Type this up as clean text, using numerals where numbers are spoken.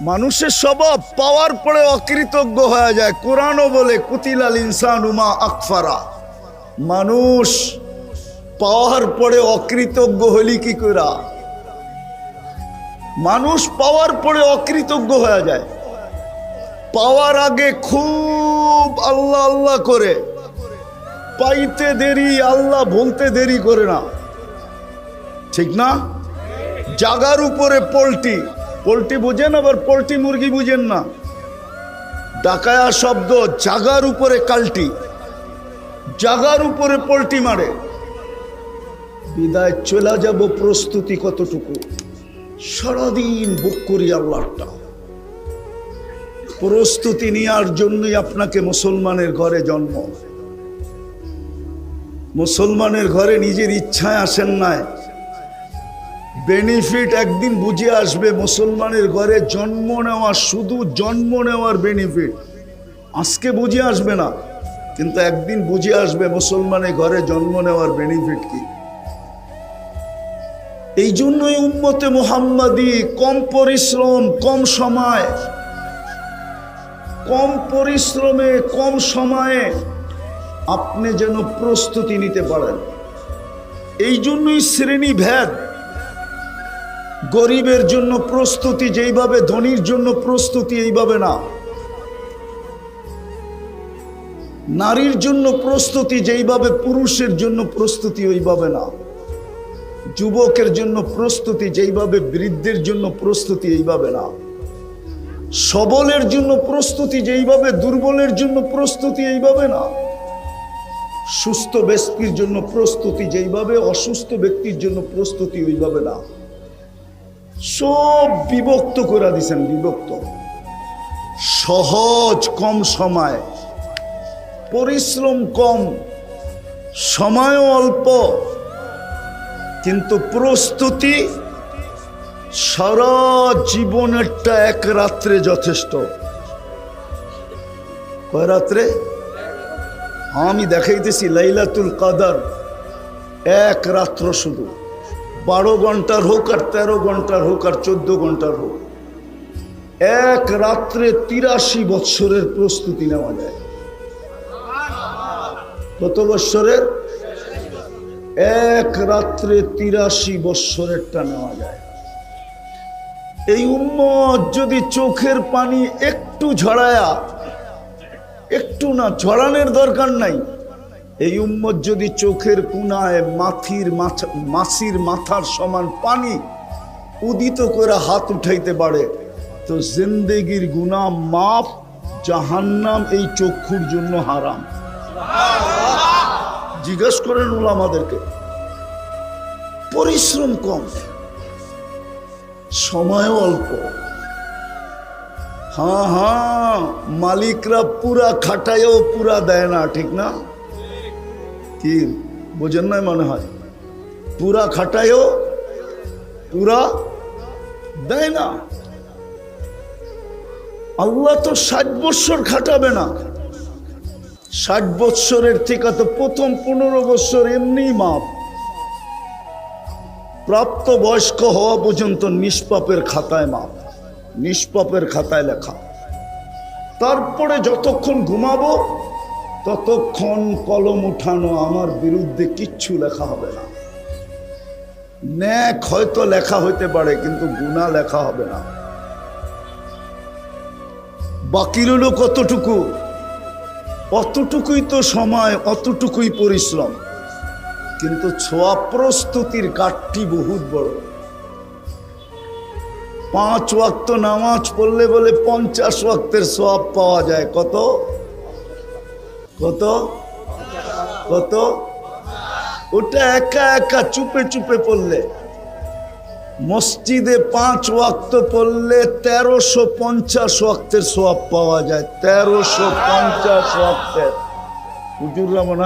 মানুষের স্বভাব পাওয়ার পরে অকৃতজ্ঞ হয়ে যায়। কোরআনও বলে কুতিলাল ইনসানু মা আকফারা। মানুষ পাওয়ার পরে অকৃতজ্ঞ হলি কি করা? মানুষ পাওয়ার পরে অকৃতজ্ঞ হয়ে যায়। পাওয়ার আগে খুব আল্লাহ আল্লাহ করে, পাইতে দেরি আল্লাহ বলতে দেরি করে না, ঠিক না? জাগার উপরে পোল্ট্রি, পোল্ট্রি বুঝেন, আবার পোল্ট্রি মুরগি বুঝেন না। ডাকায়া শব্দ, জাগার উপরে কাল্টি, জাগার উপরে পোল্ট্রি মারে। বিদায় চলে যাব, প্রস্তুতি কতটুকু? সারাদিন বুক করি আল্লাহটা। প্রস্তুতি নেওয়ার জন্যই আপনাকে মুসলমানের ঘরে জন্ম। মুসলমানের ঘরে নিজের ইচ্ছায় আসেন নাই, বেনিফিট একদিন বুঝে আসবে। মুসলমানের ঘরে জন্ম নেওয়া শুধু জন্ম নেওয়ার বেনিফিট আজকে বুঝে আসবে না, কিন্তু একদিন বুঝে আসবে মুসলমানের ঘরে জন্ম নেওয়ার বেনিফিট কি। এই জন্যই উম্মতে মুহাম্মাদি কম পরিশ্রম, কম সময়, কম পরিশ্রমে কম সময়ে আপনি যেন প্রস্তুতি নিতে পারেন। এই জন্যই শ্রেণী ভেদ। গরিবের জন্য প্রস্তুতি যেইভাবে, ধনীর জন্য প্রস্তুতি এইভাবে না। নারীর জন্য প্রস্তুতি যেইভাবে, পুরুষের জন্য প্রস্তুতি ওইভাবে না। যুবকের জন্য প্রস্তুতি যেইভাবে, বৃদ্ধের জন্য প্রস্তুতি এইভাবে না। সবলের জন্য প্রস্তুতি যেইভাবে, দুর্বলের জন্য প্রস্তুতি এইভাবে না। সুস্থ ব্যক্তির জন্য প্রস্তুতি যেইভাবে, অসুস্থ ব্যক্তির জন্য প্রস্তুতি ওইভাবে না। সব বিভক্ত করে দিছেন, বিভক্ত। সহজ, কম সময়, পরিশ্রম কম, সময়ও অল্প, কিন্তু প্রস্তুতি সারা জীবনেরটা এক রাত্রে যথেষ্ট। কয় রাত্রে? আমি দেখাইতেছি লাইলাতুল কদর এক রাত্র, শুধু 12 ঘন্টার হোক আর 13 ঘন্টার হোক আর 14 ঘন্টার হোক, এক রাত্রে 83 বৎসরের প্রস্তুতি নেওয়া যায়। কত বৎসরের? এক রাত্রে 83 বৎসরেরটা নেওয়া যায়। এই উম্মত যদি চোখের পানি একটু ঝরায়া, একটু না, ঝরানোর দরকার নাই, এই উম্মত যদি চোখের কোনায় মাছির মাথার সমান পানি উদিত করে হাত উঠাইতে পারে, তো জিন্দেগির গুনাহ মাফ, জাহান্নাম এই চক্ষুর জন্য হারাম। জিজ্ঞেস করেন ওলামাদেরকে। পরিশ্রম কম, সময়ও অল্প। হ্যাঁ, মালিকরা পুরা খাটায়ও পুরা দেয় না, ঠিক না? কি বোঝেন নাই মনে হয়? পুরা খাটায়ও পুরা দেয় না। আল্লাহ তো 60 বৎসর খাটাবে না। 60 বৎসরের থেকে তো প্রথম 15 বৎসর এমনি মাপ। প্রাপ্ত বয়স্ক হওয়া পর্যন্ত নিষ্পাপের খাতায় মাপ, নিষ্পাপের খাতায় লেখা। তারপরে যতক্ষণ ঘুমাবো ততক্ষণ কলম উঠানো, আমার বিরুদ্ধে কিচ্ছু লেখা হবে না। ন্যাক হয়তো লেখা হইতে পারে, কিন্তু গুনাহ লেখা হবে না। বাকি রইল কতটুকু? অতটুকুই তো সময়, অতটুকুই পরিশ্রম, কিন্তু ছোঁয়া প্রস্তুতির কাঠটি বহুত বড়। 5 ওয়াক্ত নামাজ পড়লে বলে 50 ওয়াক্তের সওয়াব পাওয়া যায়। কত কত কত? ওটা একা একা চুপে চুপে পড়লে। মসজিদে 5 ওয়াক্ত পড়লে 1350 ওয়াক্তের সওয়াব পাওয়া যায়। 1350 ওয়াক্তের। হুজুররা মনে